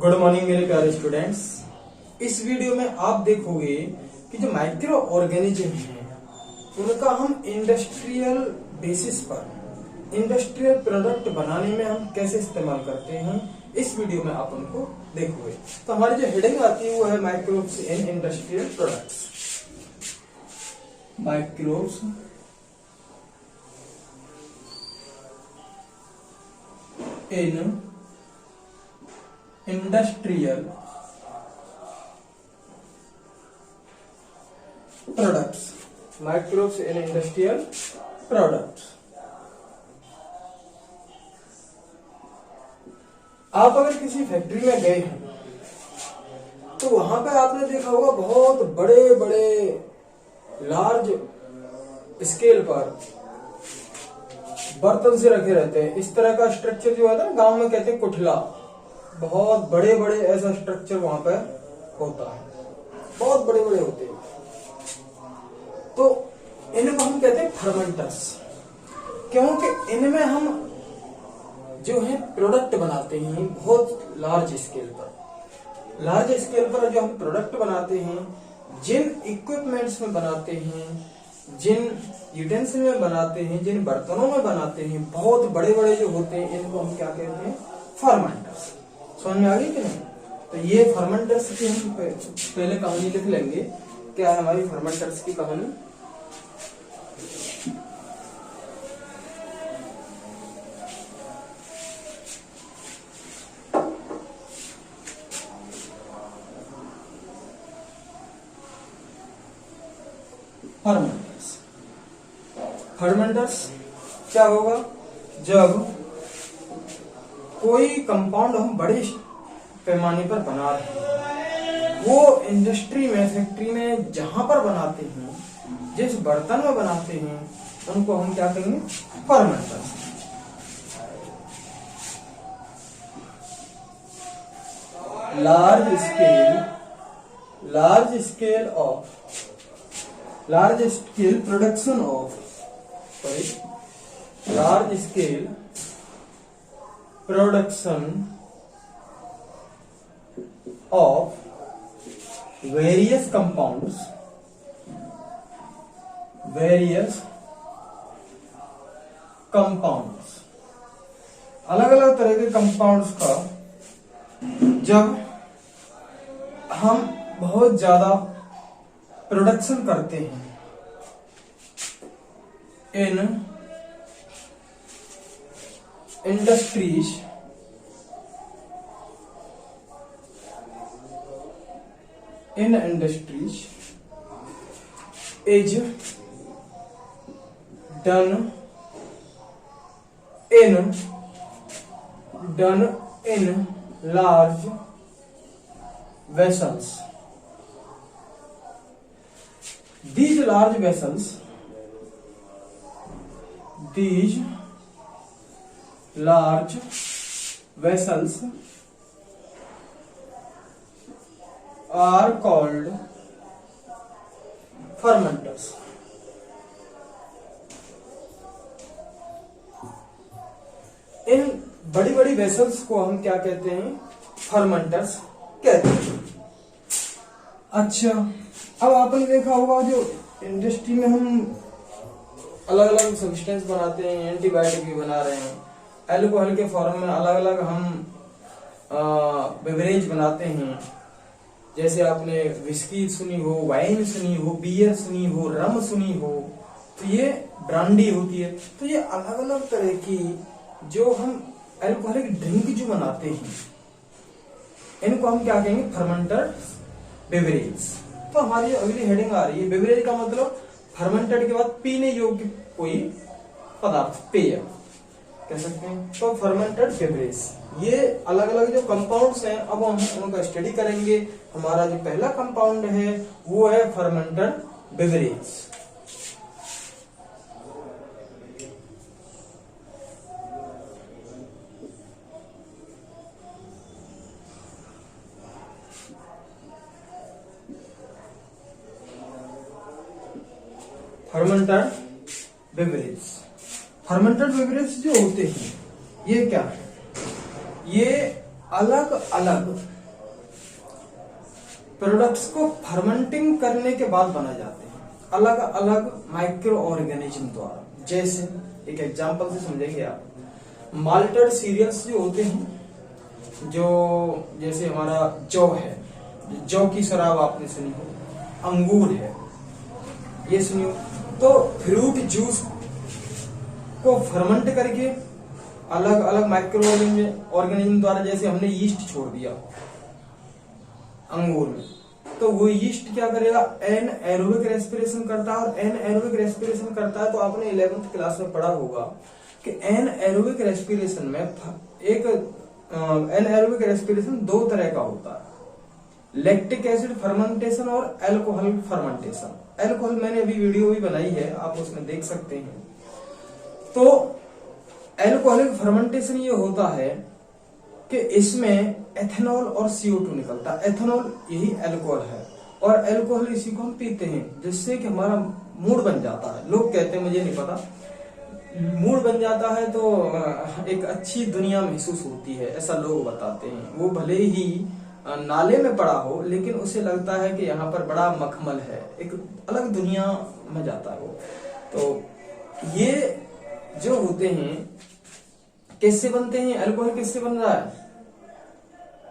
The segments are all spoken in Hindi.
गुड मॉर्निंग मेरे प्यारे स्टूडेंट्स। इस वीडियो में आप देखोगे कि जो माइक्रो ऑर्गेनिज्म हैं उनका हम इंडस्ट्रियल बेसिस पर इंडस्ट्रियल प्रोडक्ट बनाने में हम कैसे इस्तेमाल करते हैं, इस वीडियो में आप उनको देखोगे। तो हमारी जो हेडिंग आती है वो है microbes in industrial products. Microbes in industrial products. Microbes in industrial products. आप अगर किसी फैक्ट्री में गए हैं तो वहां पे आपने देखा होगा बहुत बड़े बड़े लार्ज स्केल पर बर्तन से रखे रहते हैं। इस तरह का स्ट्रक्चर जो होता है गांव में कहते हैं कुठला। बहुत बड़े बड़े ऐसा स्ट्रक्चर वहां पर होता है, बहुत बड़े बड़े होते हैं। तो इनको हम कहते हैं फर्मेंटर्स, क्योंकि इनमें हम जो है प्रोडक्ट बनाते हैं बहुत लार्ज स्केल पर। लार्ज स्केल पर जो हम प्रोडक्ट बनाते हैं, जिन इक्विपमेंट्स में बनाते हैं, जिन यूटेंसिल में बनाते हैं, जिन बर्तनों में बनाते हैं, बहुत बड़े बड़े जो होते हैं, इनको हम क्या कहते हैं? फर्मेंटर्स। समझ में आ गई कि नहीं? तो ये फर्मेंटर्स की हम पहले कहानी लिख लेंगे। क्या है हमारी फर्मेंटर्स की कहानी? फर्मेंटर्स। फर्मेंटर्स क्या होगा? जब कोई कंपाउंड हम बड़े पैमाने पर बना रहे हैं, वो इंडस्ट्री में, फैक्ट्री में जहां पर बनाते हैं, जिस बर्तन में बनाते हैं, उनको हम क्या कहेंगे? Fermenters. large scale production of various compounds, अलग अलग तरह के कंपाउंड्स का जब हम बहुत ज्यादा प्रोडक्शन करते हैं इन industries is done in large vessels. These large vessels are called fermenters. इन बड़ी बड़ी वेसल्स को हम क्या कहते हैं? फर्मेंटर्स कहते हैं। अच्छा, अब आपने देखा होगा जो इंडस्ट्री में हम अलग अलग सब्सटेंस बनाते हैं, एंटीबायोटिक भी बना रहे हैं, अल्कोहल के फॉर्म में अलग अलग हम बेवरेज बनाते हैं। जैसे आपने विस्की सुनी हो, वाइन सुनी हो, बियर सुनी हो, रम सुनी हो, तो ये ब्रांडी होती है। तो ये अलग अलग तरह की जो हम अल्कोहलिक ड्रिंक जो बनाते हैं, इनको हम क्या कहेंगे? Fermented beverage. तो हमारी अगली हेडिंग आ रही है, बेवरेज का मतलब फर्मेंटेड के बाद पीने योग्य कोई पदार्थ, पेय कह सकते हैं। तो फर्मेंटेड बेवरेज, ये अलग अलग जो कंपाउंड्स हैं, अब हम उनका स्टडी करेंगे। हमारा जो पहला कंपाउंड है वो है fermented beverage. Fermented beverage. Fermented beverage जो होते हैं ये क्या है? ये अलग अलग प्रोडक्ट्स को फर्मेंटिंग करने के बाद बनाए जाते हैं अलग अलग माइक्रो ऑर्गेनिज्म द्वारा। जैसे एक एग्जांपल से समझेंगे आप, माल्टेड सीरियल्स जो होते हैं, जो जैसे हमारा जौ है, जौ की शराब आपने सुनी हो, अंगूर है, ये सुनी हो, तो फ्रूट जूस को फर्मेंट करके अलग अलग माइक्रो ऑर्गेनिज्म द्वारा, जैसे हमने यीस्ट छोड़ दिया अंगूर में, तो वो यीस्ट क्या करेगा, एन एरोबिक रेस्पिरेशन करता है। और एन एरोबिक रेस्पिरेशन करता है तो आपने 11th क्लास में पढ़ा होगा कि एन एरोबिक रेस्पिरेशन में एक एन एरोबिक रेस्पिरेशन दो तरह का होता है, लैक्टिक एसिड फर्मेंटेशन और एल्कोहल फर्मेंटेशन। एल्कोहल मैंने अभी वीडियो भी बनाई है, आप उसमें देख सकते हैं। तो एल्कोहलिक फर्मेंटेशन ये होता है कि इसमें एथेनॉल और CO2 निकलता है। एथेनॉल यही अल्कोहल है और अल्कोहल इसी को हम पीते हैं, जिससे कि हमारा मूड बन जाता है। लोग कहते हैं, मुझे नहीं पता, मूड बन जाता है तो एक अच्छी दुनिया महसूस होती है, ऐसा लोग बताते हैं। वो भले ही नाले में पड़ा हो, लेकिन उसे लगता है कि यहाँ पर बड़ा मखमल है, एक अलग दुनिया में जाता है वो। तो ये जो होते हैं किससे बनते हैं, अल्कोहल किससे बन रहा है,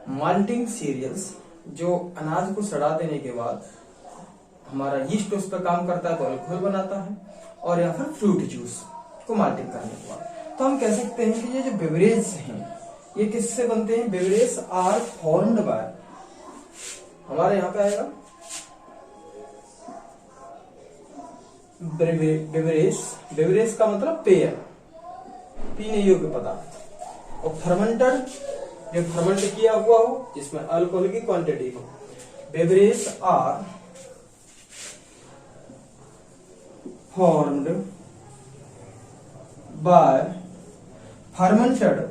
माल्टिंग सीरियल्स, जो अनाज को सड़ा देने के बाद हमारा यीस्ट उस पर काम करता है तो अल्कोहल बनाता है, और या फिर फ्रूट जूस को माल्टिंग करने के बाद। तो हम कह सकते हैं कि ये जो बेवरेज हैं ये किससे बनते हैं, बेवरेज आर फॉर्म्ड बाय, हमारे यहाँ पे आएगा बेवरेज, बेवरेज का मतलब पेय, पीने योग्य पदार्थ, और फर्मेंटेड जो फर्मेंट किया हुआ हो जिसमें अल्कोहल की क्वांटिटी हो। Beverage are formed by fermented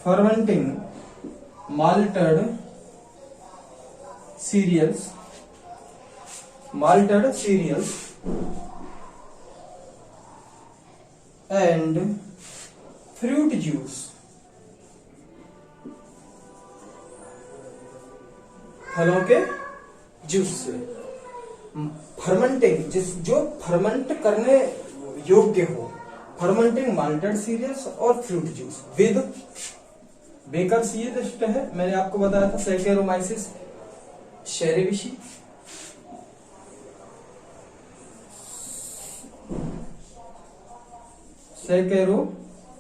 fermenting malted cereals and fruit juice। फलों के जूस से फर्मेंटिंग, जो फर्मेंट करने योग्य हो, फर्मेंटिंग माल्टेड सीरियल्स और fruit juice with baker's yeast है, मैंने आपको बताया था, Saccharomyces cerevisiae, Saccharomyces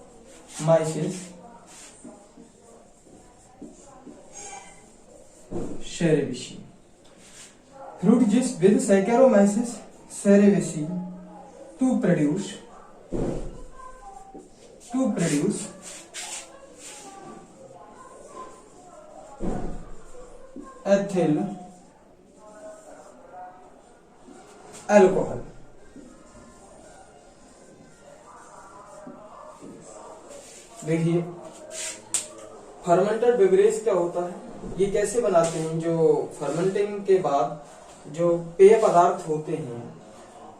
cerevisiae, fruit juice with Saccharomyces cerevisiae to produce ethyl alcohol। देखिए फर्मेंटेड बेवरेज क्या होता है, ये कैसे बनाते हैं, जो फर्मेंटिंग के बाद जो पेय पदार्थ होते हैं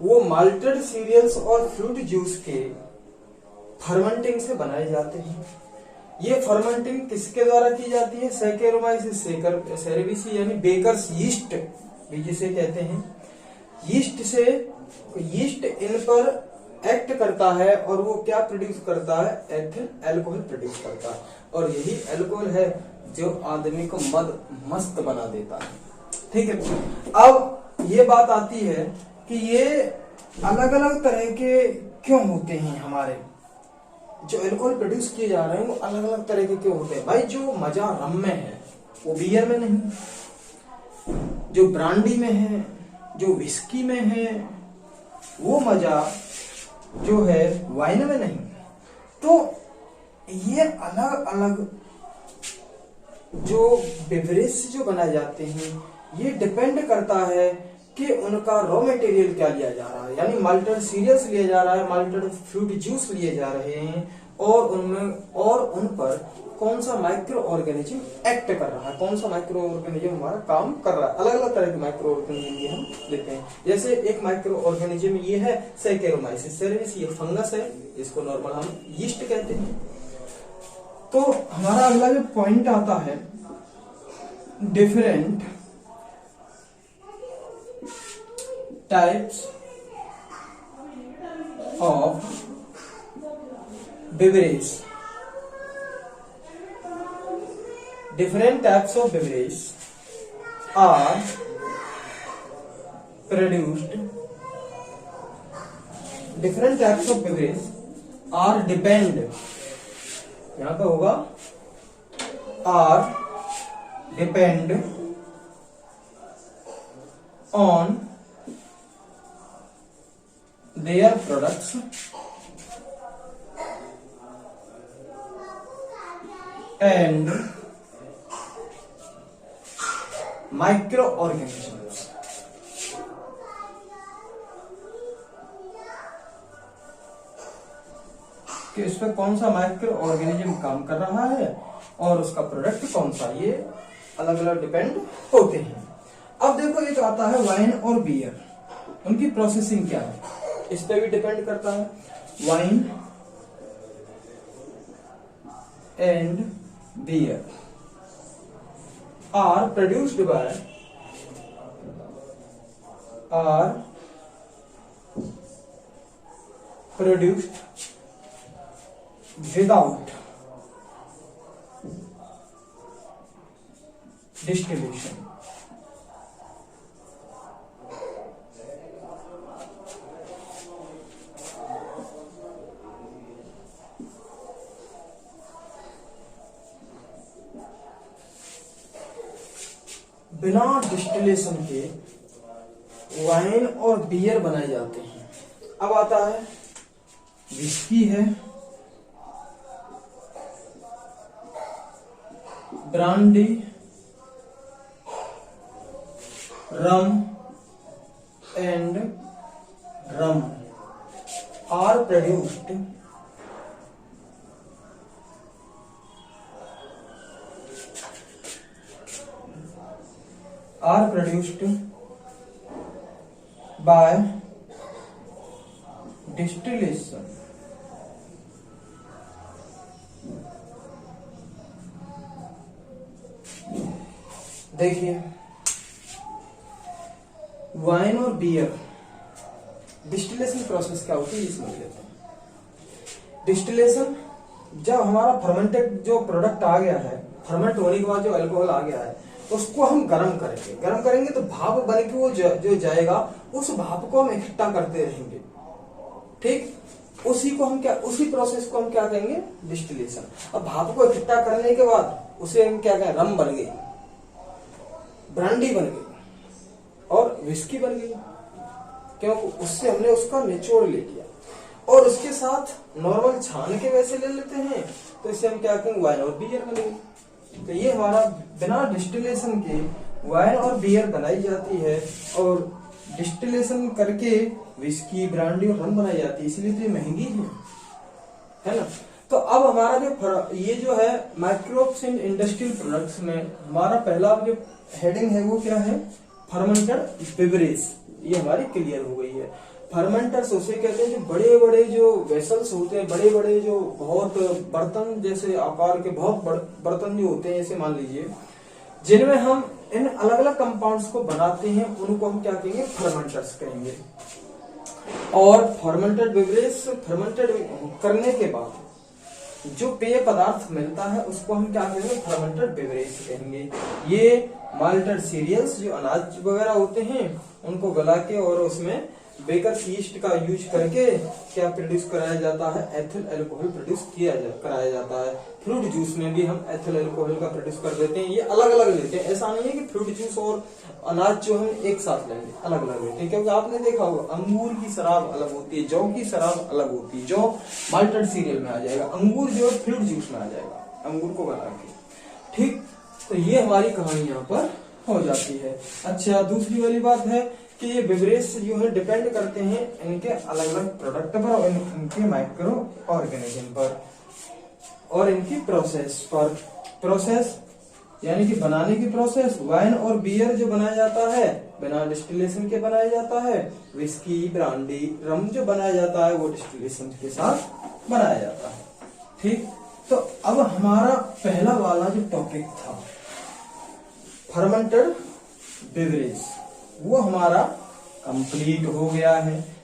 वो माल्टेड सीरियल्स और फ्रूट जूस के फर्मेंटिंग से बनाए जाते हैं। ये फर्मेंटिंग किसके द्वारा की जाती है, सैकेरोमाइसिस सेरेविसी यानी बेकर्स यीस्ट भी जिसे कहते हैं, यीस्ट से, यीस्ट इन पर एक्ट करता है और वो क्या प्रोड्यूस करता है, एथिल अल्कोहल प्रोड्यूस करता है, और यही अल्कोहल है जो आदमी को मस्त बना देता है। ठीक है, अब ये बात आती है कि ये अलग अलग तरह के क्यों होते हैं, हमारे जो अल्कोहल प्रोड्यूस किए जा रहे हैं वो अलग अलग तरह के क्यों होते हैं। भाई जो मजा रम में है वो बियर में नहीं, जो ब्रांडी में है, जो विस्की में है, वो मजा जो है वाइन में नहीं। तो ये अलग अलग जो बेवरेज जो बनाए जाते हैं ये डिपेंड करता है कि उनका रॉ मटेरियल क्या लिया जा रहा है, यानी माल्टेड सीरियल्स लिए जा रहा है, माल्टेड फ्रूट जूस लिए जा रहे हैं, और उन पर कौन सा माइक्रो ऑर्गेनिज्म एक्ट कर रहा है, कौन सा माइक्रो ऑर्गेनिज्म हमारा काम कर रहा है। अलग अलग तरह के माइक्रो ऑर्गेनिज्म ये हम लेते हैं। जैसे एक माइक्रो ऑर्गेनिज्म ये है सैकेरोमाइसिस सेरेविस, ये फंगस है, इसको नॉर्मल हम यीस्ट कहते हैं। तो हमारा अगला जो पॉइंट आता है, different types of beverage. Different types of beverage are produced. Different types of beverage are depend, यहाँ पे होगा are depend on their products and micro organisms. कि इस पे कौन सा माइक्रो ऑर्गेनिज्म काम कर रहा है और उसका प्रोडक्ट कौन सा, ये अलग अलग डिपेंड होते हैं। अब देखो ये जो आता है वाइन और बियर, उनकी प्रोसेसिंग क्या है, इस पे भी डिपेंड करता है। Wine and beer are produced without distillation। बिना डिस्टिलेशन के वाइन और बियर बनाए जाते हैं। अब आता है विस्की है, brandy, rum and rum are produced by distillation। देखिए वाइन और बियर डिस्टिलेशन प्रोसेस क्या होती है, ये समझ लेते हैं। डिस्टिलेशन जब हमारा फर्मेंटेड जो प्रोडक्ट आ गया है, फर्मेंट होने के बाद जो अल्कोहल आ गया है, उसको हम गर्म करेंगे तो भाप बन के वो जो जाएगा, उस भाप को हम इकट्ठा करते रहेंगे। ठीक, उसी प्रोसेस को हम क्या कहेंगे, डिस्टिलेशन। अब भाप को इकट्ठा करने के बाद उसे हम क्या कहें, रम बन गई, ब्रांडी बन गई और विस्की बन गई, क्योंकि उससे हमने उसका निचोड़ ले लिया और उसके साथ नॉर्मल छान के वैसे ले लेते हैं, तो इसे हम क्या कहेंगे, वाइन और बियर बन गई। तो ये हमारा बिना डिस्टिलेशन के वाइन और बियर बनाई जाती है, और डिस्टिलेशन करके विस्की, ब्रांडी और रम बनाई जाती है, इसलिए तो ये महंगी है ना। तो अब हमारा जो ये जो है माइक्रोब्स इन इंडस्ट्रियल प्रोडक्ट्स में हमारा पहला जो हेडिंग है वो क्या है, फर्मेंटेड बेवरेज। ये हमारी क्लियर हो गई है। फर्मेंटर्स उसे कहते हैं जो बड़े बड़े जो वेसल्स होते हैं, बड़े बड़े जो बहुत बर्तन जैसे आकार के बहुत बर्तन जो होते हैं, ऐसे मान लीजिए, जिनमें हम इन अलग अलग कंपाउंड्स को बनाते हैं, उनको हम क्या कहेंगे, फर्मेंटर्स कहेंगे। और फर्मेंटेड बेवरेज फर्मेंटेड करने के बाद जो पेय पदार्थ मिलता है उसको हम क्या कहेंगे, फर्मेंटेड बेवरेज कहेंगे। ये माल्टेड सीरियल्स जो अनाज वगैरह होते हैं उनको गला के और उसमें बेकर्स यीस्ट का यूज करके क्या प्रोड्यूस कराया जाता है, एथिल अल्कोहल प्रोड्यूस कराया जाता है। फ्रूट जूस में भी हम एथिल अल्कोहल का प्रोड्यूस कर देते हैं। ये अलग अलग लेते हैं, ऐसा नहीं है कि फ्रूट जूस और अनाज जो हम एक साथ लेंगे, अलग अलग लेते हैं। क्योंकि आपने देखा होगा अंगूर की शराब अलग होती है, जौ की शराब अलग होती है, जो माल्टेड सीरियल में आ जाएगा, अंगूर जो है फ्रूट जूस में आ जाएगा, अंगूर को गला के। ठीक, तो ये हमारी कहानी यहाँ पर हो जाती है। अच्छा, दूसरी वाली बात है कि ये बेवरेज जो है डिपेंड करते हैं इनके अलग अलग प्रोडक्ट पर और इनके माइक्रो ऑर्गेनिज्म पर और इनकी प्रोसेस पर। प्रोसेस यानी कि बनाने की प्रोसेस। वाइन और बियर जो बनाया जाता है बिना डिस्टिलेशन के बनाया जाता है। विस्की, ब्रांडी, रम जो बनाया जाता है वो डिस्टिलेशन के साथ बनाया जाता है। ठीक, तो अब हमारा पहला वाला जो टॉपिक था फर्मेंटेड बेवरेज वो हमारा कंप्लीट हो गया है।